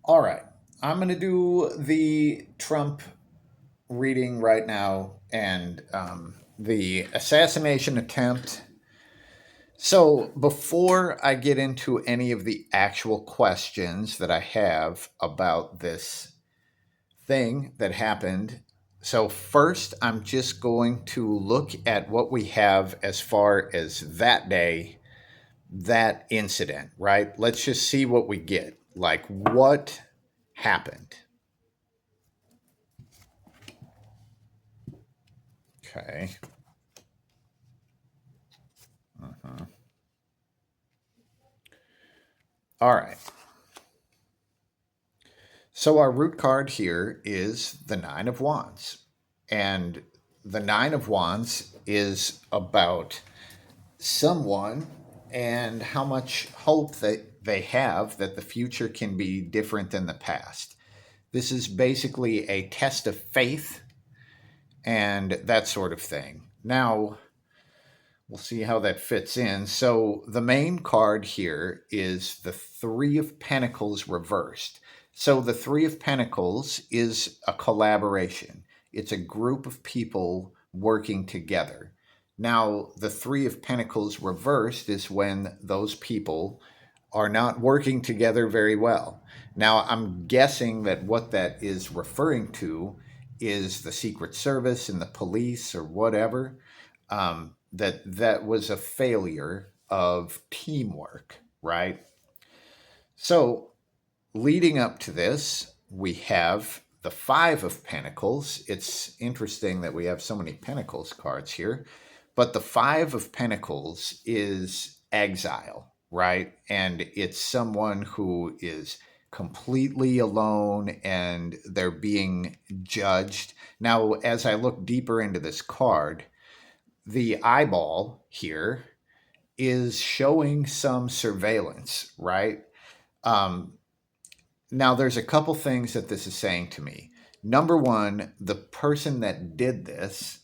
All right. I'm going to do the Trump reading right now and the assassination attempt. So, before I get into any of the actual questions that I have about this thing that happened, so first I'm just going to look at what we have as far as that day, that incident, right? Let's just see what we get. Like, what happened? Okay. Uh-huh. All right. So our root card here is the Nine of Wands. And the Nine of Wands is about someone and how much hope that they have that the future can be different than the past. This is basically a test of faith and that sort of thing. Now, we'll see how that fits in. So the main card here is the Three of Pentacles reversed. So the Three of Pentacles is a collaboration. It's a group of people working together. Now, the Three of Pentacles reversed is when those people are not working together very well. Now, I'm guessing that what that is referring to is the Secret Service and the police or whatever. That was a failure of teamwork, right? So, leading up to this, we have the Five of Pentacles. It's interesting that we have so many Pentacles cards here, but the Five of Pentacles is exile, right? And it's someone who is completely alone and they're being judged. Now, as I look deeper into this card, the eyeball here is showing some surveillance, right? Um, Now, there's a couple things that this is saying to me. Number one, the person that did this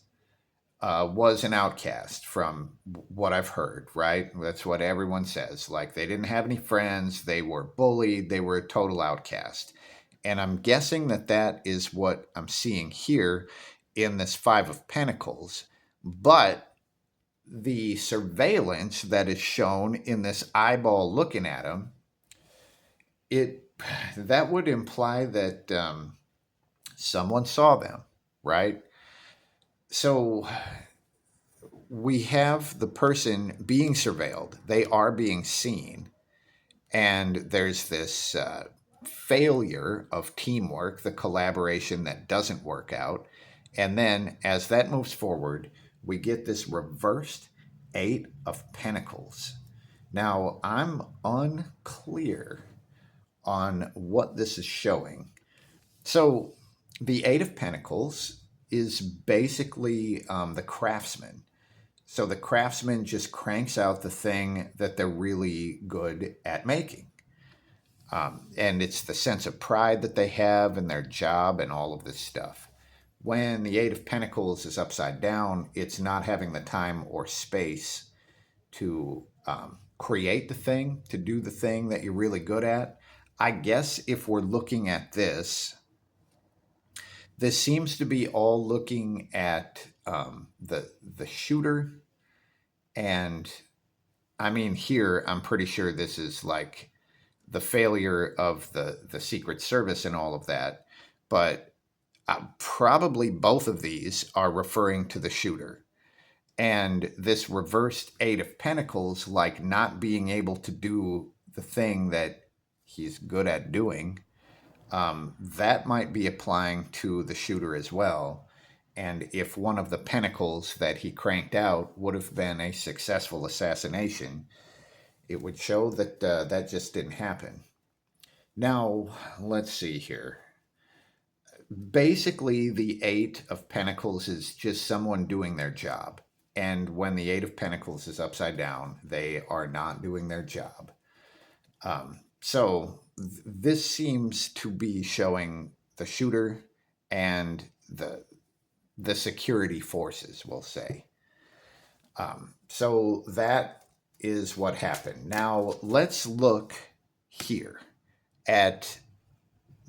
was an outcast from what I've heard, right? That's what everyone says. Like they didn't have any friends, they were bullied, they were a total outcast. And I'm guessing that that is what I'm seeing here in this Five of Pentacles. But the surveillance that is shown in this eyeball looking at him, it that would imply that someone saw them, right? So we have the person being surveilled; they are being seen, and there's this failure of teamwork, the collaboration that doesn't work out, and then as that moves forward, we get this reversed Eight of Pentacles. Now, I'm unclear on what this is showing. So, the Eight of Pentacles is basically the craftsman. So, the craftsman just cranks out the thing that they're really good at making. And it's the sense of pride that they have in their job and all of this stuff. When the Eight of Pentacles is upside down, it's not having the time or space to create the thing, to do the thing that you're really good at. I guess if we're looking at this, this seems to be all looking at the shooter, and I mean here I'm pretty sure this is like the failure of the Secret Service and all of that, but probably both of these are referring to the shooter. And this reversed Eight of Pentacles, like not being able to do the thing that he's good at doing, that might be applying to the shooter as well. And if one of the pentacles that he cranked out would have been a successful assassination, it would show that that just didn't happen. Now, let's see here. Basically, the Eight of Pentacles is just someone doing their job. And when the Eight of Pentacles is upside down, they are not doing their job. This seems to be showing the shooter and the security forces, we'll say. So that is what happened. Now let's look here at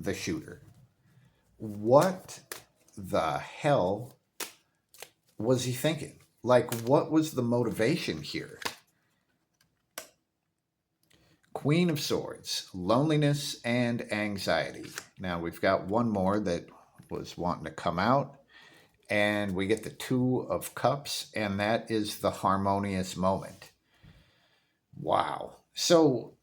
the shooter. What the hell was he thinking? Like, what was the motivation here? Queen of Swords, loneliness and anxiety. Now we've got one more that was wanting to come out, and we get the Two of Cups, and that is the harmonious moment. Wow. So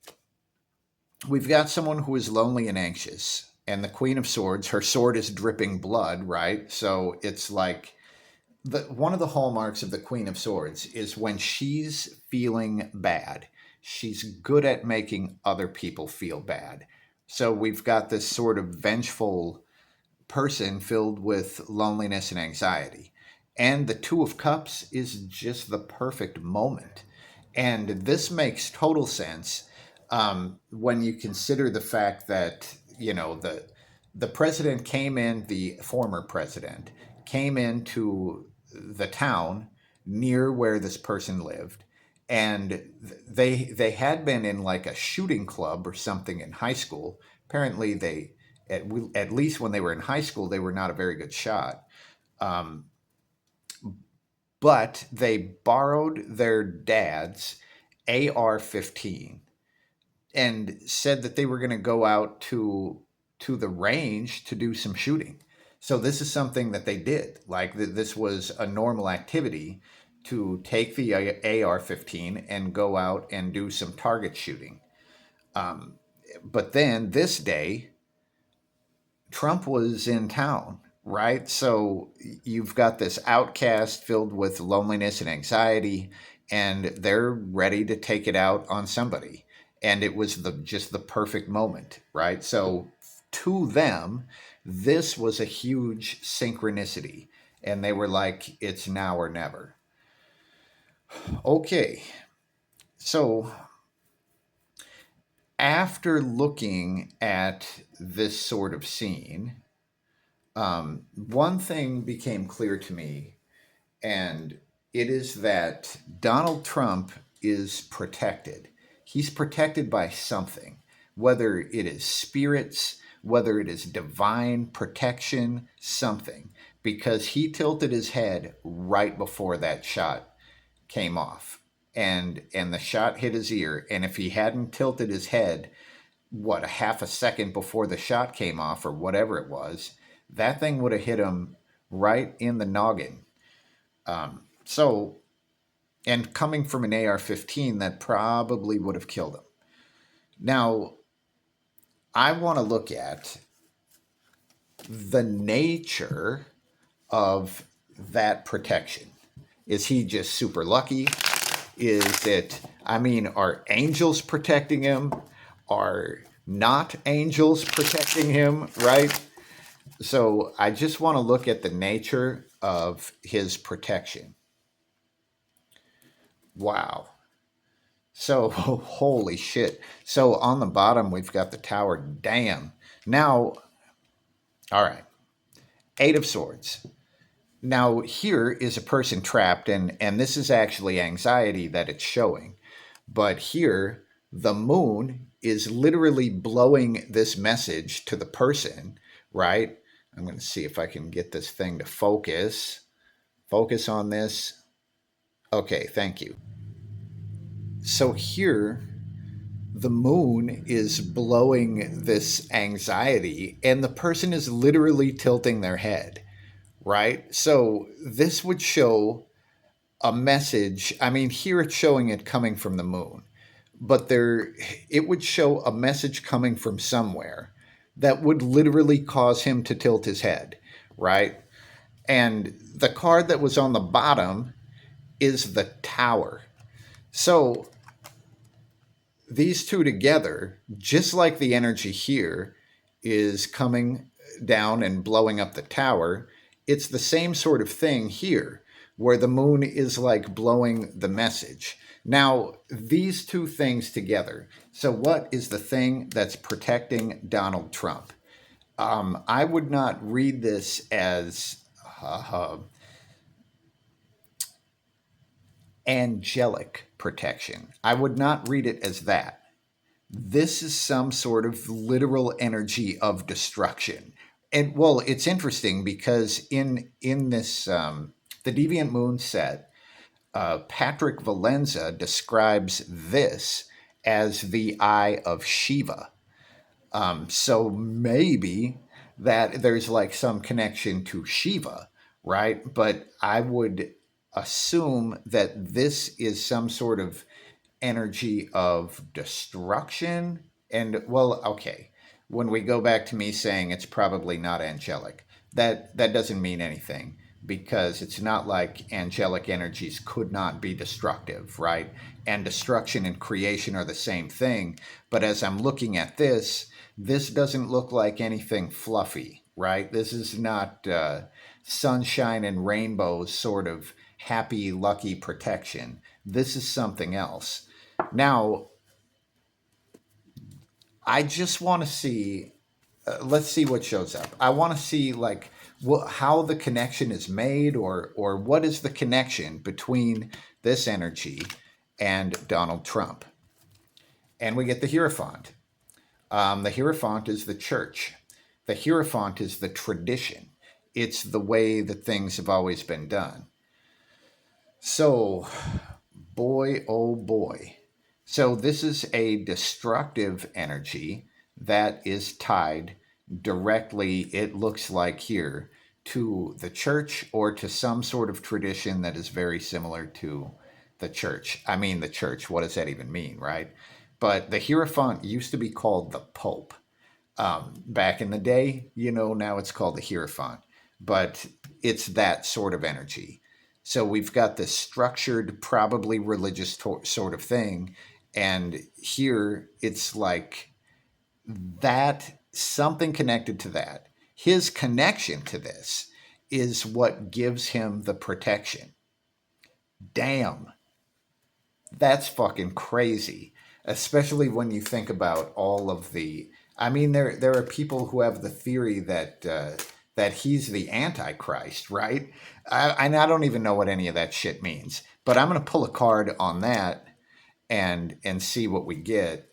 we've got someone who is lonely and anxious, and the Queen of Swords, her sword is dripping blood, right? So it's like one of the hallmarks of the Queen of Swords is when she's feeling bad, she's good at making other people feel bad. So we've got this sort of vengeful person filled with loneliness and anxiety. And the Two of Cups is just the perfect moment. And this makes total sense when you consider the fact that, the president came in, the former president came into the town near where this person lived, and they had been in like a shooting club or something in high school. Apparently at least when they were in high school, they were not a very good shot. Um, but they borrowed their dad's AR-15 and said that they were going to go out to the range to do some shooting. So this is something that they did. Like this was a normal activity to take the AR-15 and go out and do some target shooting. Um, but then this day, Trump was in town, right? So you've got this outcast filled with loneliness and anxiety, and they're ready to take it out on somebody. And it was just the perfect moment, right? So to them, this was a huge synchronicity. And they were like, it's now or never. Okay. So after looking at this sort of scene, one thing became clear to me, and it is that Donald Trump is protected. He's protected by something, whether it is spirits, whether it is divine protection, something, because he tilted his head right before that shot came off. And the shot hit his ear, and if he hadn't tilted his head, what, a half a second before the shot came off or whatever it was, that thing would have hit him right in the noggin. So, and coming from an AR-15, that probably would have killed him. Now, I want to look at the nature of that protection. Is he just super lucky? Is it, I mean, are angels protecting him? Are not angels protecting him, right? So I just want to look at the nature of his protection. Wow. So, holy shit. So on the bottom, we've got the tower. Damn. Now, all right. Eight of Swords. Now, here is a person trapped, and this is actually anxiety that it's showing. But here, the moon is literally blowing this message to the person, right? I'm going to see if I can get this thing to focus. Focus on this. Okay, thank you. So here, the moon is blowing this anxiety, and the person is literally tilting their head, right? So this would show a message. I mean, here it's showing it coming from the moon, but it would show a message coming from somewhere that would literally cause him to tilt his head, right? And the card that was on the bottom is the tower. So these two together, just like the energy here is coming down and blowing up the tower, it's the same sort of thing here, where the moon is like blowing the message. Now, these two things together. So, what is the thing that's protecting Donald Trump? I would not read this as angelic protection. I would not read it as that. this is some sort of literal energy of destruction. And well, it's interesting because in this the Deviant Moon set, Patrick Valenza describes this as the eye of Shiva. So maybe that there's like some connection to Shiva, right? But I would assume that this is some sort of energy of destruction. And well, okay, when we go back to me saying it's probably not angelic, that doesn't mean anything, because it's not like angelic energies could not be destructive, right? And destruction and creation are the same thing. But as I'm looking at this doesn't look like anything fluffy, right? This is not sunshine and rainbows sort of happy, lucky protection. This is something else. Now, I just want to see. Let's see what shows up. I want to see like how the connection is made, or what is the connection between this energy and Donald Trump. And we get the Hierophant. The Hierophant is the church. The Hierophant is the tradition. It's the way that things have always been done. So, boy, oh boy. So, this is a destructive energy that is tied directly, it looks like here, to the church or to some sort of tradition that is very similar to the church. I mean, the church, what does that even mean, right? But the Hierophant used to be called the Pope back in the day. Now it's called the Hierophant, but it's that sort of energy. So we've got this structured, probably religious sort of thing. And here it's like that, something connected to that. His connection to this is what gives him the protection. Damn, that's fucking crazy. Especially when you think about all of the. I mean, there are people who have the theory that he's the Antichrist, right? And I don't even know what any of that shit means. But I'm going to pull a card on that and see what we get.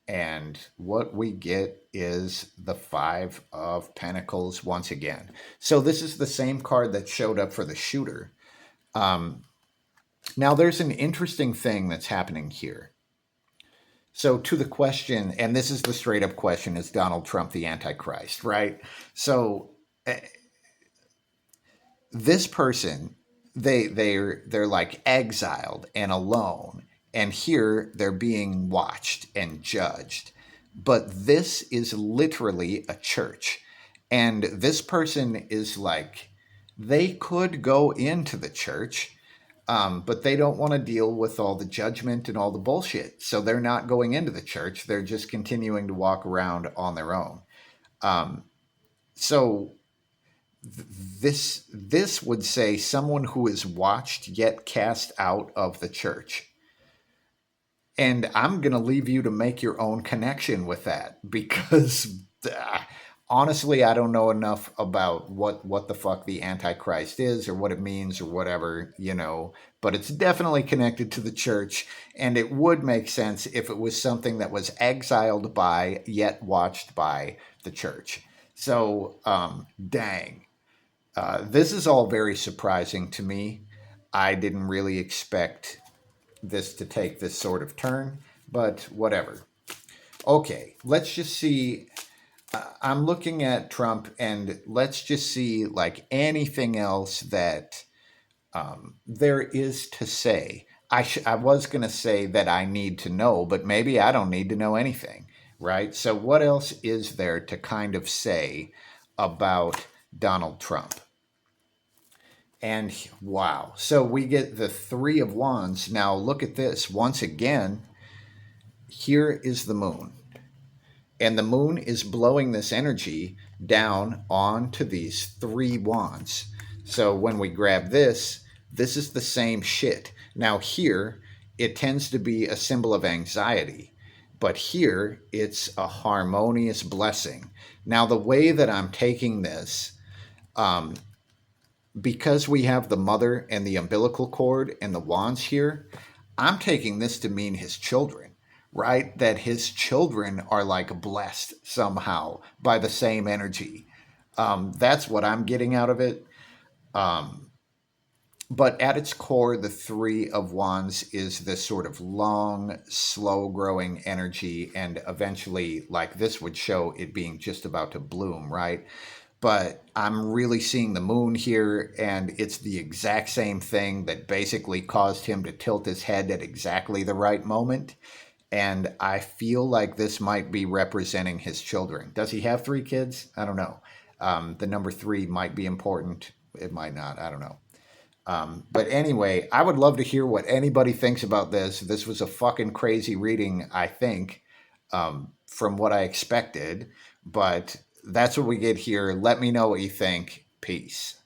And what we get is the Five of Pentacles once again. So this is the same card that showed up for the shooter. Now there's an interesting thing that's happening here. So to the question, and this is the straight up question: is Donald Trump the Antichrist? Right? So this person, they're like exiled and alone, and here they're being watched and judged. But this is literally a church, and this person is like, they could go into the church, but they don't want to deal with all the judgment and all the bullshit. So they're not going into the church. They're just continuing to walk around on their own. So this would say someone who is watched yet cast out of the church. And I'm going to leave you to make your own connection with that, because honestly, I don't know enough about what the fuck the Antichrist is or what it means or whatever, but it's definitely connected to the church. And it would make sense if it was something that was exiled by yet watched by the church. So, dang. This is all very surprising to me. I didn't really expect this to take this sort of turn, but whatever. Okay, let's just see. I'm looking at Trump, and let's just see like anything else that there is to say. I was going to say that I need to know, but maybe I don't need to know anything, right? So, what else is there to kind of say about Donald Trump? And wow. So we get the Three of Wands. Now look at this. Once again, here is the moon. And the moon is blowing this energy down onto these three wands. So when we grab this is the same shit. Now here, it tends to be a symbol of anxiety. But here, it's a harmonious blessing. Now, the way that I'm taking this, because we have the mother and the umbilical cord and the wands here, I'm taking this to mean his children, right? That his children are like blessed somehow by the same energy. That's what I'm getting out of it. Um, but at its core, the Three of Wands is this sort of long, slow growing energy. And eventually, like this would show it being just about to bloom, right? But I'm really seeing the moon here, and it's the exact same thing that basically caused him to tilt his head at exactly the right moment. And I feel like this might be representing his children. Does he have three kids? I don't know. The number three might be important. It might not. I don't know. But anyway, I would love to hear what anybody thinks about this. This was a fucking crazy reading, I think, from what I expected. But that's what we get here. Let me know what you think. Peace.